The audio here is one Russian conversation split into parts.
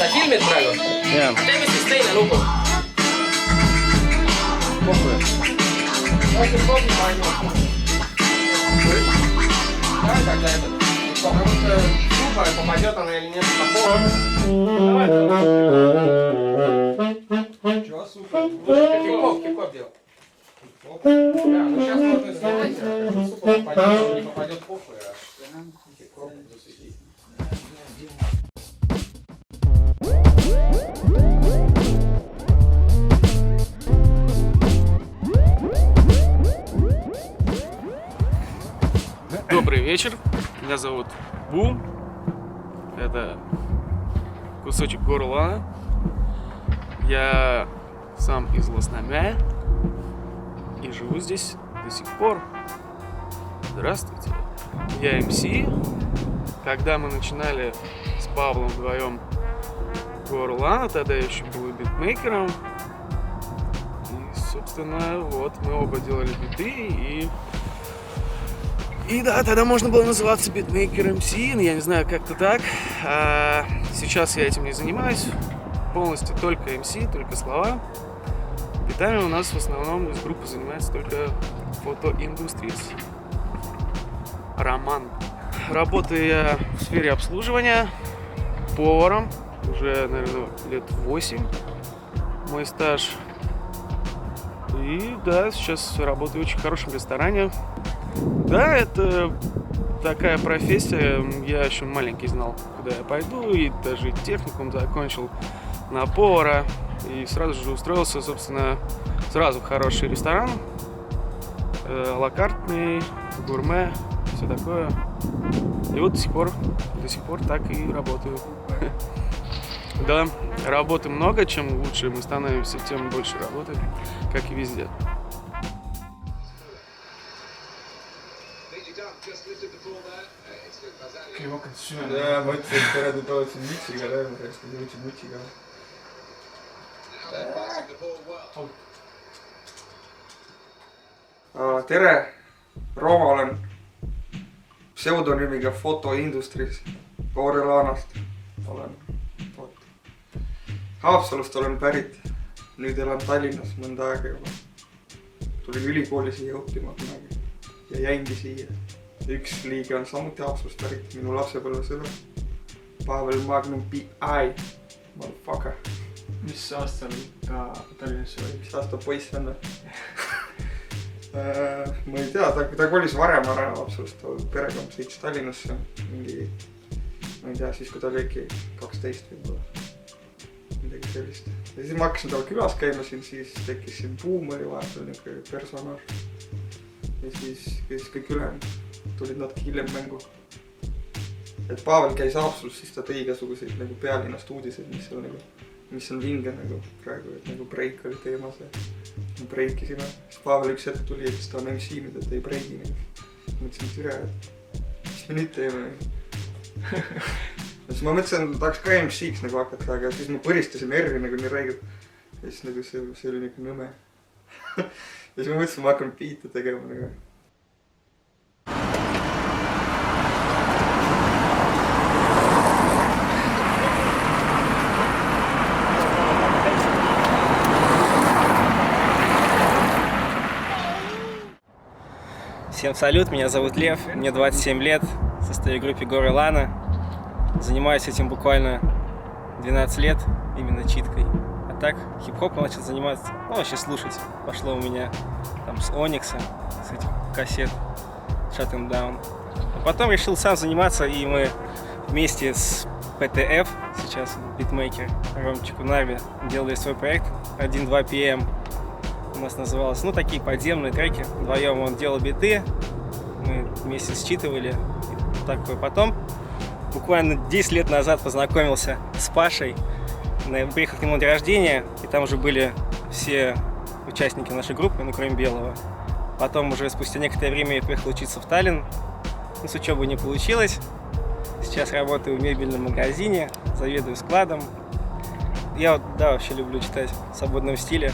sa filmid praegu? Jaa. Teeme siis teine lugu. Pohhu. Äkki kohvi ma ainult. Давай тогда этот. Потому что супа попадет она или нет на пол. Давай. Чего супа? Кип-хоп делал. Да, ну сейчас можно сделать. Супа попадет, не попадет похуй, а кип-хоп засветить. Добрый вечер, меня зовут Бум, это кусочек горла, я сам из Лосномя и живу здесь до сих пор. Здравствуйте, я МС. Когда мы начинали с Павлом вдвоем Горлана, тогда я еще был битмейкером, и собственно вот мы оба делали биты и да, тогда можно было называться битмейкер МС, но я не знаю, как-то так. А сейчас я этим не занимаюсь. Полностью только МС, только слова. Битами у нас в основном из группы занимается только фотоиндустрия. Роман. Работаю я в сфере обслуживания, поваром. Уже, наверное, лет 8 мой стаж. И да, сейчас работаю в очень хорошем ресторане. Да, это такая профессия. Я еще маленький знал, куда я пойду, и даже техникум закончил на повара. И сразу же устроился, собственно, сразу в хороший ресторан. Лакартный, гурме, все такое. И вот до сих пор так и работаю. Да, работы много, чем лучше мы становимся, тем больше работы, как и везде. jaa, ma ütlesin, et tere, te tuled siin mütsiga lööma, sest te jõudsid mütsiga. Tere, Rooma olen pseudonüümiga Fotoindustries Gorlanast. Olen Haapsalust olen pärit, nüüd elan Tallinnas mõnda aega juba. Tulin ülikooli siia õppima kunagi ja jäingi siia. Üks liige on samuti Haapsalust pärit, minu lapsepõlvesõber Pavel Magnum P.I. Motherfucker. Mis aastal ta Tallinnasse oli? Mis aasta poiss on? Ma ei tea, ta kolis varem ära Haapsalust, perekond sõitis Tallinnasse mingi, ma ei tea, siis kui ta oli äkki 12 võib-olla. Midagi sellist. Ja siis ma hakkasin talle külas käima siin, siis tekkis siin Buum oli vahepeal niisugune personaž. Ja siis kõik ülejäänud tulid natuke hiljem mängu. Et Pavel käis Haapsalus, siis ta tõi igasuguseid nagu pealinnast uudiseid, mis on vinge nagu praegu, et nagu breik oli teemas ja me breikisime. Siis Pavel üks hetk tuli, et ta on MC, mida ta ei breigi. Mõtlesin, et üle, et mis me nüüd teeme. Siis ma mõtlesin, et tahaks ka MC-ks nagu hakata, aga siis ma põristasin R-i nagu nii räigelt. Ja siis nagu see oli nagu nõme. Ja siis ma mõtlesin, et ma hakkan biite tegema nagu. Всем салют, меня зовут Лев, мне 27 лет, состою в группе Горлана. Занимаюсь этим буквально 12 лет, именно читкой. А так, хип-хопом начал заниматься, ну вообще слушать. Пошло у меня там с Оникса, с этих кассет, Shut Him Down. А потом решил сам заниматься, и мы вместе с ПТФ, сейчас битмейкер Ромчик Унави, делали свой проект 1-2 PM. У нас называлось, ну, такие подземные треки. Вдвоем он делал биты, мы вместе считывали. Такое. Потом, буквально 10 лет назад, познакомился с Пашей. Приехал к нему на день рождения, и там уже были все участники нашей группы, ну, кроме Белого. Потом уже спустя некоторое время я приехал учиться в Таллин. Ну, с учебой не получилось. Сейчас работаю в мебельном магазине, заведую складом. Я вот, да, вообще люблю читать в свободном стиле.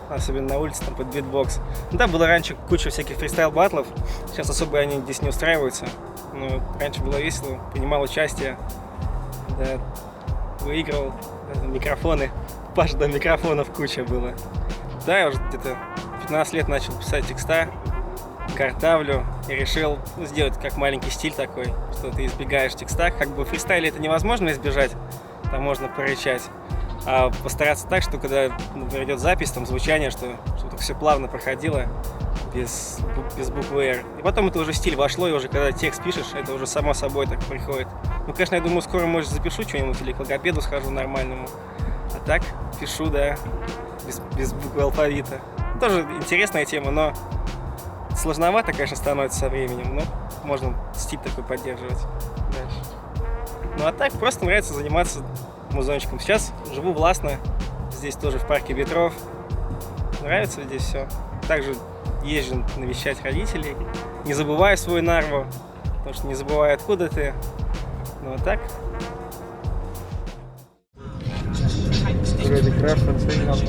Особенно на улице, там, под битбокс. Ну, да, было раньше куча всяких фристайл-баттлов. Сейчас особо они здесь не устраиваются. Но раньше было весело, принимал участие. Да. выигрывал микрофоны. Паш, да, микрофонов куча было. Да, я уже где-то 15 лет начал писать текста, картавлю и решил сделать как маленький стиль такой, что ты избегаешь текста. Как бы в фристайле это невозможно избежать, там можно порычать. А постараться так, что когда, например, идет запись, там звучание, что все плавно проходило, без буквы R. И потом это уже стиль вошло, и уже когда текст пишешь, это уже само собой так приходит. Ну, конечно, я думаю, скоро, может, запишу что-нибудь или к логопеду схожу нормальному. А так пишу, да, без буквы алфавита. Тоже интересная тема, но сложновато, конечно, становится со временем, но можно стиль такой поддерживать дальше. Ну, а так просто нравится заниматься музончиком. Сейчас живу в Ласно, здесь тоже в парке ветров. Нравится здесь все. Также езжу навещать родителей. Не забываю свою Нарву, потому что не забываю, откуда ты. Ну вот так. kuradi Krahvan sõimab.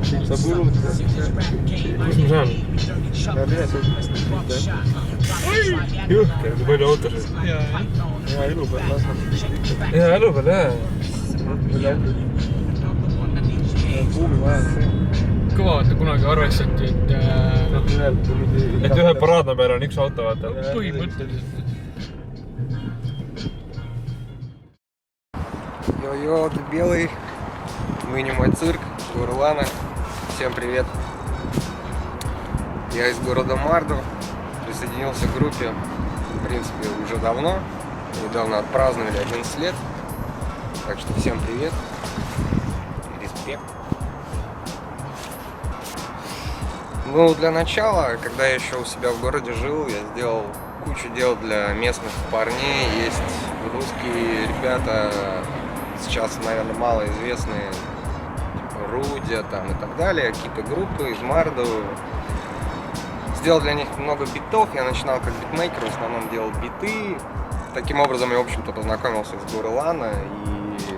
Siit saab urutada. Kus ma saan? Ja mine sõit. Juhke, kui palju autosid. Hea elu peal Lasnamäel. Hea elu peal, jah. Buumi vaja on see. Kõva, et kunagi arvestati, Et ühe paraadna peal on üks auto, vaata. põhimõtteliselt. Йо-йо, ты белый, мы не мой цирк, Горлана, всем привет. Я из города Мардо, присоединился к группе, в принципе, уже давно, недавно отпраздновали 11 лет, так что всем привет и респект. Ну, для начала, когда я еще у себя в городе жил, я сделал кучу дел для местных парней, есть русские ребята, сейчас, наверное, малоизвестные, типа Рудя там и так далее, какие-то группы из Мардо. Сделал для них много битов, я начинал как битмейкер, в основном делал биты. Таким образом я, в общем-то, познакомился с Горлана и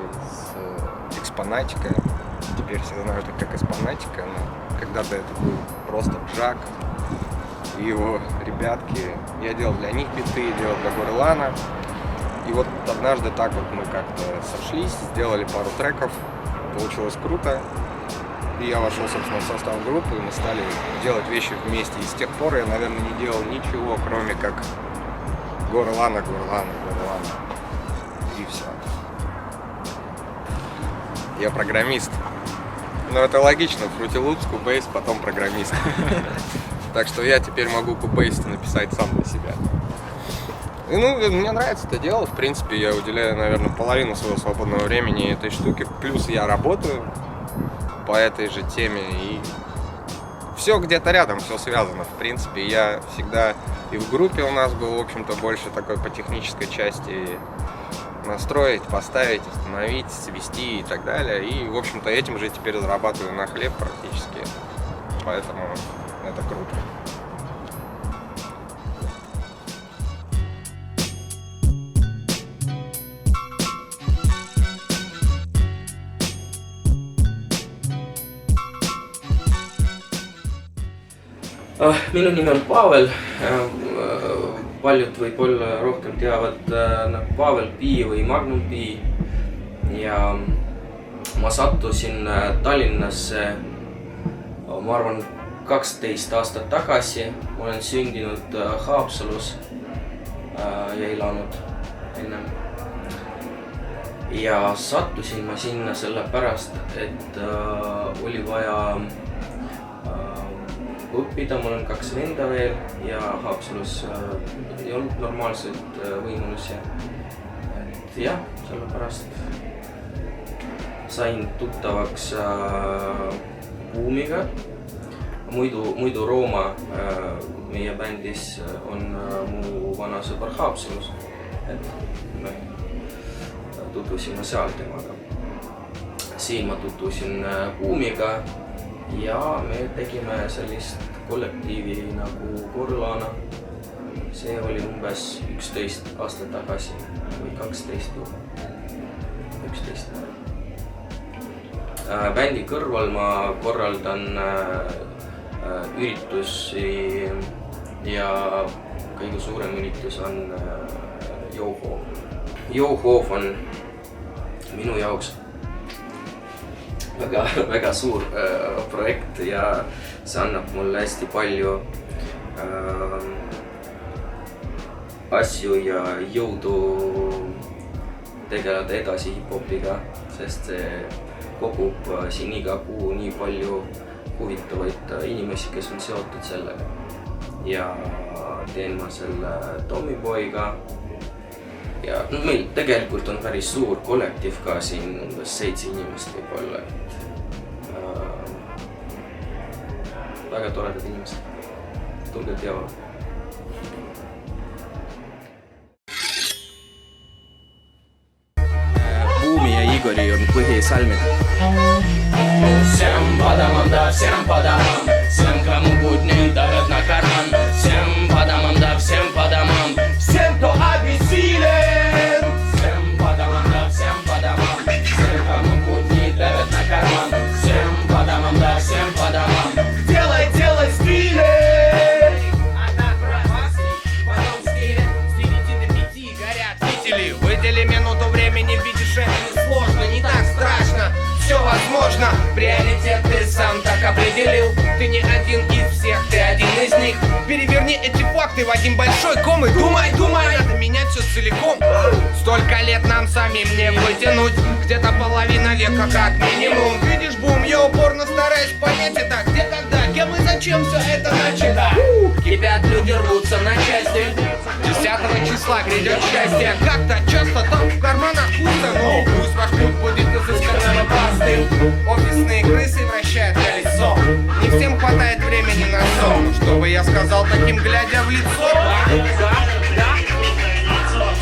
с Экспонатика. Теперь все знают это как Экспонатика, но когда-то это был просто Джак и его ребятки. Я делал для них биты, делал для Горлана. И вот однажды так вот мы как-то сошлись, сделали пару треков, получилось круто. И я вошел, собственно, в состав группы, и мы стали делать вещи вместе. И с тех пор я, наверное, не делал ничего, кроме как Горлана. И все. Я программист. Но это логично, Fruity Loops, Cubase, потом программист. Так что я теперь могу Cubase написать сам для себя. И, ну, мне нравится это дело, в принципе, я уделяю, наверное, половину своего свободного времени этой штуке, плюс я работаю по этой же теме, и все где-то рядом, все связано, в принципе, я всегда и в группе у нас был, в общем-то, больше такой по технической части настроить, поставить, установить, свести и так далее, и, в общем-то, этим же теперь зарабатываю на хлеб практически, поэтому это круто. Minu nimi on Pavel, paljud võib-olla rohkem teavad Pavel P või Magnum P ja ma sattusin Tallinnasse, ma arvan, 12 aastat tagasi. Ma olen sündinud Haapsalus ja elanud ennem. Ja sattusin ma sinna sellepärast, et oli vaja õppida, mul on 2 venda veel ja Haapsalus ei olnud normaalseid võimalusi. Et jah, sellepärast sain tuttavaks Buumiga. Muidu Rooma meie bändis on mu vana sõber Haapsalus. Et me tutvusime seal temaga. Siin ma tutvusin Buumiga. Ja me tegime sellist kollektiivi nagu Gorlana. See oli umbes 11 aastat tagasi või 12 juba. 11. Bändi kõrval ma korraldan üritusi ja kõige suurem üritus on Yo-Ho. Yo-Ho on minu jaoks väga suur projekt ja see annab mulle hästi palju asju ja jõudu tegeleda edasi hip-hopiga, sest see kogub siin iga kuu nii palju huvitavaid inimesi, kes on seotud sellega. Ja teen ma selle Tommyboyga. Ja meil tegelikult on päris suur kollektiiv ka siin, umbes 7 inimest võib olla. Väga toredad inimesed. Tulge teavad. Buumi ja Igori on põhisalmid. Всем по домам, да, всем по домам. Всем, кому будни давят на карман. Всем по домам, да, всем по домам. Всем, кто обессилен. Всем по домам, да, всем по домам. Всем, кому будни давят на карман. Всем по домам, да, всем по домам. Делай стилей. Одна правости, потом стиле. С 9 до 5 горят фитили. Выдели минуту времени, видишь, это не сложно, не так страшно. Все возможно, приоритет ты сам так определил. Ты не один из всех, ты один из них. Переверни эти факты в один большой ком и думай, надо менять все целиком. Столько лет нам самим не вытянуть, где-то половина века как минимум. Видишь, бум, я упорно стараюсь понять это, где, когда, кем и зачем все это начато. Кипят люди, рвутся на части. 10 числа грядет счастье. Как-то часто там в карманах пусто, но пусть ваш путь будет изысканным и простым. Офисные крысы вращают колесо. Не всем хватает времени на сон, чтобы я сказал таким, глядя в лицо.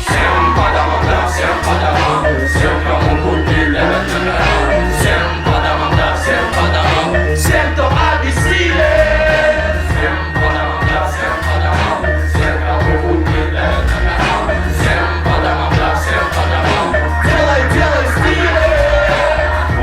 Всем по домам, да, всем по домам. Всем, кому будни левят на корон. Всем по домам, да, всем по домам. Всем, кто обессилен. Всем по домам, да, всем по домам. Всем, кому будни левят на корон. Всем по домам, да, всем по домам. Делай стиле.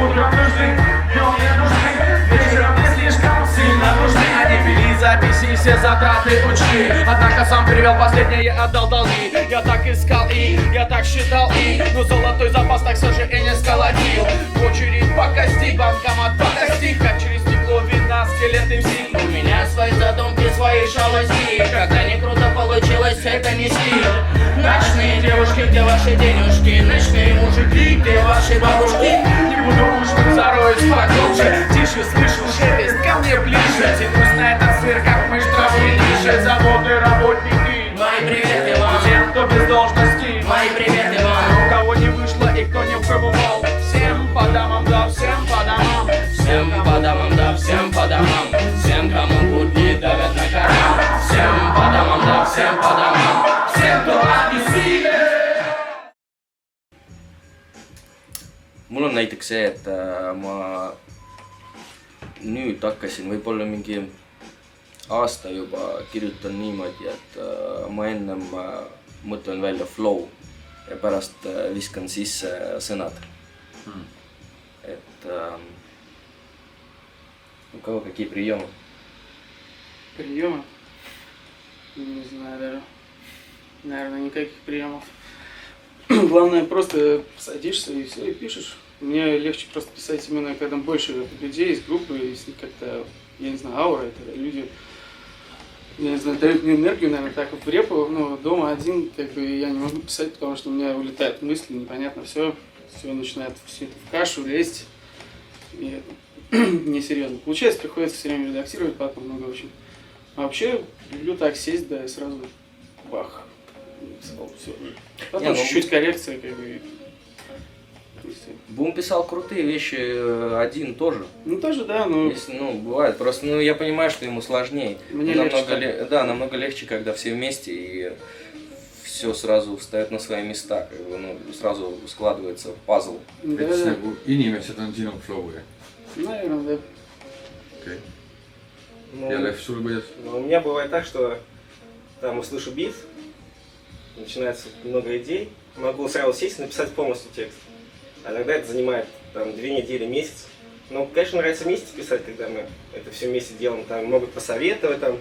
Утром нужны, днем не нужны. Вечером не слишком сильно нужны. Они вели записи, все затраты учли. Однако сам перевел последнее, отдал долги. Я так искал и я так считал и, но золотой запас так все же и не сколотил. В очередь по кости, банкомат по кости. Как через стекло видно скелеты всех. У меня свои задумки, свои шалости. Когда не круто получилось, это не стиль. Ночные девушки, где ваши денежки? Ночные мужики, где ваши бабушки? Не буду уж зароюсь поглубже. Тише слышу шелест, ко мне ближе. Тянусь на этот сыр, как мышь травы ниже. Заводы, работники. Мои приветы вам. Тем, кто без должности. Мои приветы вам. У кого не вышло и кто не пробовал. Всем по домам, да, всем по домам. Всем по домам, да, всем по домам. Всем, кому будни давят на карман. Всем по домам, да, всем по домам. Всем, кто обессилен. Mul on näiteks see, et ma nüüd hakkasin võib-olla mingi aasta juba kirjutan niimoodi, et ma ennem mõtlen välja flow ja pärast viskan sisse sõnad. Et у кого какие приемы? Приемы? Не знаю даже. Наверное, никаких приемов. Главное, просто садишься и все, и пишешь. Мне легче просто писать именно, когда больше людей из группы, если как-то, я не знаю, аура, это люди, я не знаю, дают мне энергию, наверное, так в репу, но дома один, как бы, я не могу писать, потому что у меня улетают мысли, непонятно все начинает все это в кашу лезть, и несерьезно. Получается, приходится все время редактировать, потом много очень. А вообще, люблю так сесть, да, и сразу бах, все. Потом чуть-чуть коррекция, как бы. Бум писал крутые вещи один тоже. Ну тоже, да, но... Если, бывает. Просто, я понимаю, что ему сложнее. Мне легче. Да, намного легче, когда все вместе и все сразу встает на свои места. Как бы, сразу складывается пазл. Да, et nagu inimesed on sinu flow'e. Наверное, да. Okei. Ja Lev, sul kuidas? У меня бывает так, что там услышу бит, начинается много идей, могу сразу сесть и написать полностью текст. А иногда это занимает там 2 недели, месяц. Ну, конечно, нравится вместе писать, когда мы это все вместе делаем. Там могут посоветовать, там,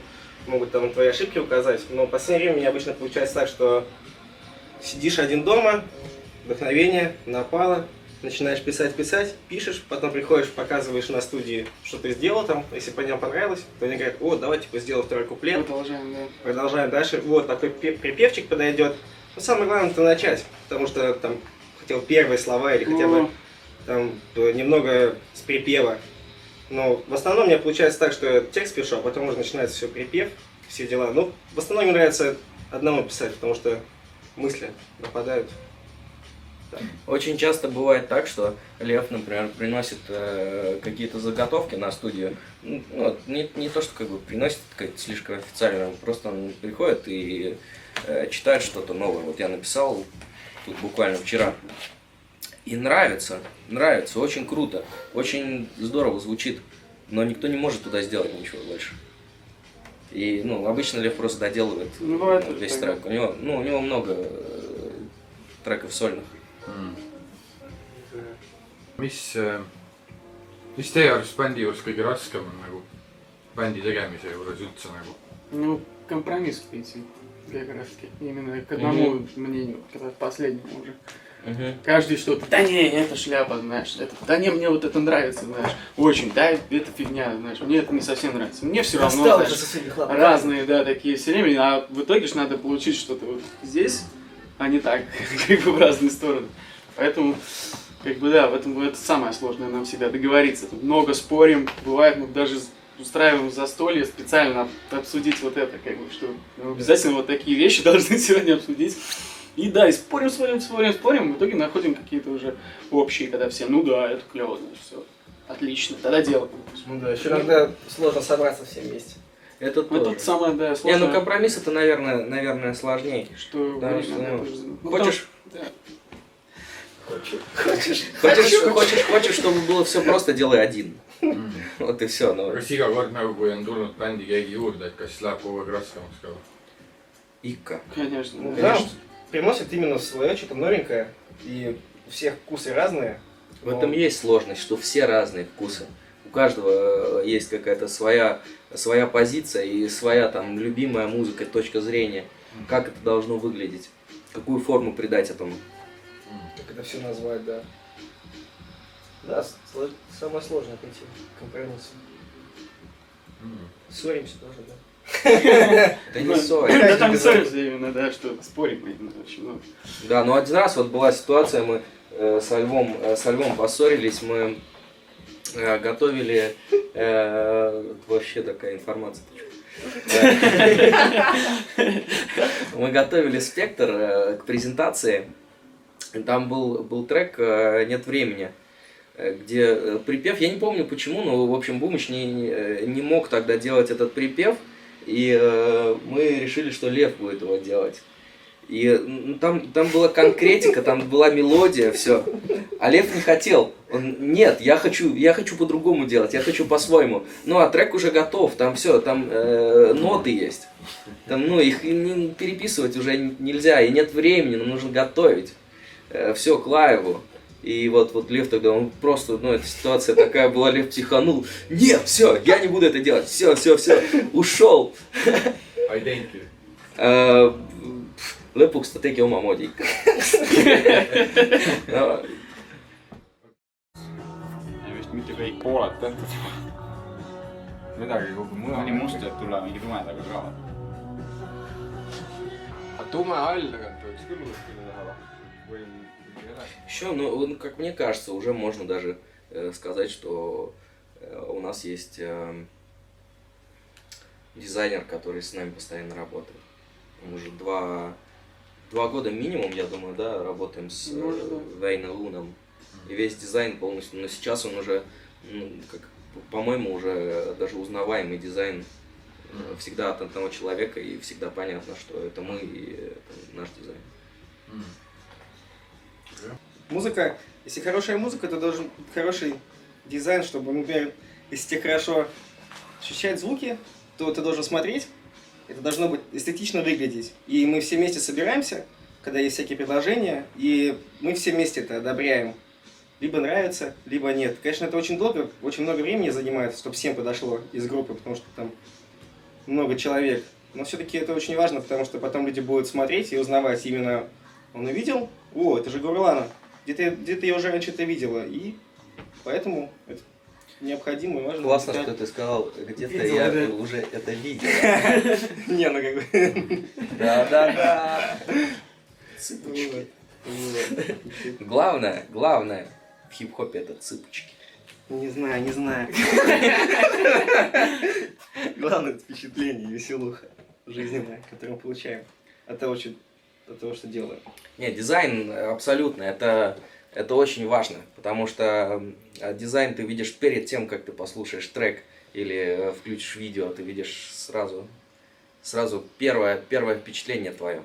могут там твои ошибки указать. Но в последнее время у меня обычно получается так, что сидишь один дома, вдохновение напало, начинаешь писать, пишешь, потом приходишь, показываешь на студии, что ты сделал там, если по ним понравилось, то они говорят: о, давай типа сделаем второй куплет. Продолжаем дальше. Вот такой припевчик подойдет. Но самое главное это начать, потому что там хотел первые слова или хотя бы там немного с припева. Но в основном у меня получается так, что я текст пишу, а потом уже начинается все припев, все дела. Ну, в основном мне нравится одному писать, потому что мысли нападают. Да. Очень часто бывает так, что Лев, например, приносит какие-то заготовки на студию. Ну, не то, что как бы приносит как-то слишком официально, просто он приходит и читает что-то новое. Вот я написал тут буквально вчера. И нравится, очень круто, очень здорово звучит, но никто не может туда сделать ничего больше. И, ну, обычно Лев просто доделывает весь трек. У него много треков сольных. Mis teie arust bändi juures kõige raskem on nagu bändi tegemise juures üldse nagu? Ну, компромисс найти как раз таки. Именно к одному мнению, к последнему уже. Каждый что-то, да не, это шляпа, знаешь, это, да не, мне вот это нравится, знаешь, очень, да, это фигня, знаешь, мне это не совсем нравится, мне все равно, знаешь, разные, да, такие все время, а в итоге же надо получить что-то вот здесь, а не так, как бы в разные стороны, поэтому, как бы, да, в этом это самое сложное нам всегда договориться, тут много спорим, бывает, мы даже устраиваем застолье специально обсудить вот это, как бы, что обязательно вот такие вещи должны сегодня обсудить. И да, и спорим, в итоге находим какие-то уже общие, когда все, ну да, это клево, значит, все, отлично, тогда делаем. Ну да, еще иногда сложно собраться все вместе. Это тоже. Это самое, да, сложное. Не, ну компромисс это, наверное, сложнее. Что, да, что хочешь... Хочешь, чтобы было все просто, делай один. Вот и все. Kas iga kord nagu, kui on tulnud bändi keegi juurde, et kas siis läheb kogu aeg raskemaks ka? Икка. Конечно. Ну, да, приносит именно свое что-то новенькое, и у всех вкусы разные. В этом есть сложность, что все разные вкусы. У каждого есть какая-то своя позиция и своя там любимая музыка, точка зрения. Как это должно выглядеть, какую форму придать этому. Как это все назвать, да. Да, самое сложное прийти к компромиссу. Ссоримся тоже, да. Да не ссорим. Да там ссоримся именно, да, что спорим именно очень много. Да, но один раз вот была ситуация, мы со Львом поссорились, мы готовили, вообще такая информация. Мы готовили спектр к презентации, там был трек «Нет времени», где припев, я не помню почему, но в общем Бумыч не мог тогда делать этот припев, и мы решили, что Лев будет его делать. И там была конкретика, там была мелодия, все. А Лев не хотел. Он, нет, я хочу по-другому делать, я хочу по-своему. Ну, а трек уже готов, там все, там ноты есть. Там, ну, их переписывать уже нельзя, и нет времени, нам нужно готовить. Все, к лайву. И вот Лев тогда, он просто, ну, эта ситуация такая была, Лев психанул. Нет, все, я не буду это делать, все, ушел. Lõpuks ta tegi omamoodi ikka. Ja vist mitte kõik pooled tehtud. Midagi kogu mujal. Mõni must võib tulla mingi tumedaga ka. A tume all tagant võiks küll kuskile teha või Еще, ну, как мне кажется, уже можно даже сказать, что у нас есть дизайнер, который с нами постоянно работает. Мы уже два года минимум, я думаю, да, работаем с Вейна Луном. И весь дизайн полностью. Но сейчас он уже, ну, как, по-моему, уже даже узнаваемый дизайн всегда от одного человека, и всегда понятно, что это мы и это наш дизайн. Музыка, если хорошая музыка, то должен быть хороший дизайн, чтобы, например, если тебе хорошо ощущать звуки, то ты должен смотреть, это должно быть эстетично выглядеть. И мы все вместе собираемся, когда есть всякие предложения, и мы все вместе это одобряем. либо нравится, либо нет. Конечно, это очень долго, очень много времени занимает, чтобы всем подошло из группы, потому что там много человек. Но все-таки это очень важно, потому что потом люди будут смотреть и узнавать именно, он увидел, о, это же Горлана, где-то я уже раньше-то видела, и поэтому это необходимо и важно. Классно, что ты сказал, где-то я уже это видел. Не, ну как бы... Да. Цыпочки. Главное в хип-хопе это цыпочки. Не знаю. Главное это впечатление и веселуха жизненная, которую мы получаем от того, что делаем. Нет, дизайн абсолютно, это очень важно, потому что дизайн ты видишь перед тем, как ты послушаешь трек или включишь видео, ты видишь сразу первое впечатление твое.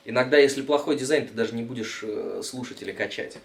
Иногда, если плохой дизайн, ты даже не будешь слушать или качать.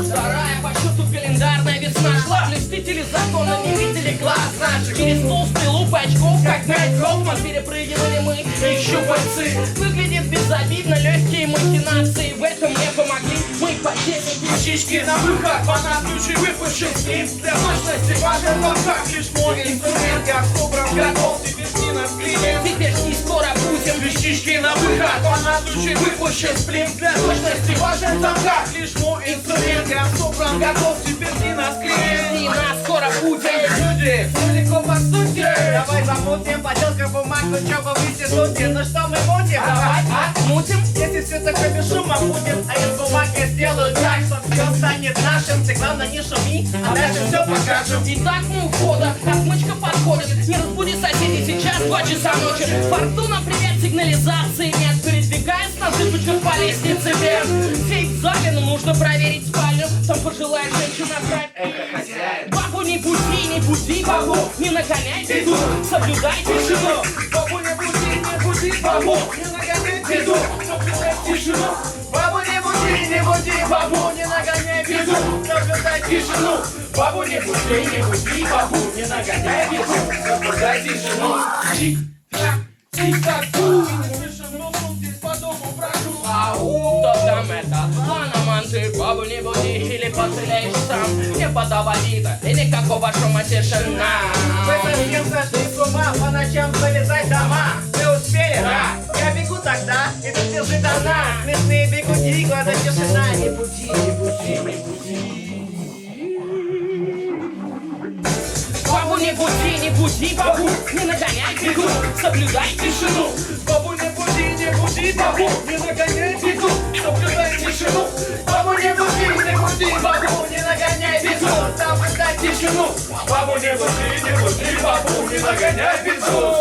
Вторая по счету календарная весна шла. Блюстители закона не видели глаз наших. Через толстый луп очков, как Найт Гофман, перепрыгивали мы и щупальцы. Выглядит безобидно, легкие махинации. В этом мне помогли мы подельники. Птички на выход, понадключи выпущи слив. Для точности важен как лишь мой инструмент. Я собран, готов, теперь не на клиент. Теперь не скоро будем. Вещички на выход, понадключи выпущи сплив. Для точности важен как лишь мой инструмент. Я собран, готов, теперь не на клиент. И нас скоро будем. Люди, далеко по сути. Давай замутим, поделка бумаг, ну чё бы вы тянете. Ну что мы мутим? Давай мутим. Если все такое без шума будет, а из бумаг я сделаю так, чтоб все станет нашим. Ты главное не шуми, а дальше все покажем. Итак, мы у входа, отмычка подходит. Не разбуди соседей, сейчас 2 часа ночи. Фортуна, привет, сигнализации нет. Передвигаясь на цыпочках по лестнице вверх. Сейф в зале, но нужно проверить спальню. Там пожилая женщина правит. Это хозяин. Бабу не буди, бабу, не нагоняй беду. Соблюдай тишину. Бабу не буди, бабу, не нагоняй беду. Соблюдай тишину. Бабу не буди, бабу, не нагоняй беду. Соблюдай тишину. Бабу не буди, бабу, не нагоняй беду. Соблюдай тишину. Тик-так, тик-так, здесь по дому прошу. Ау, кто там это? Ланоман, ты бабу не буди или постреляешь сам. Не подавалита и никакого шума, тишина. Вы совсем сошли с ума, по ночам залезать дома. Вы успели? Да. Я бегу тогда, и тут лежит она. Смешные бегуди, глаза тишина. Не буди, не буди, не буди. Бабу не буди, бабу, не нагоняй беду. Соблюдай тишину. Бабу не буди, бабу, не нагоняй беду. Соблюдай тишину. Бабу не буди, бабу, не нагоняй беду. Соблюдай тишину. Бабу не буди, бабу, не нагоняй беду.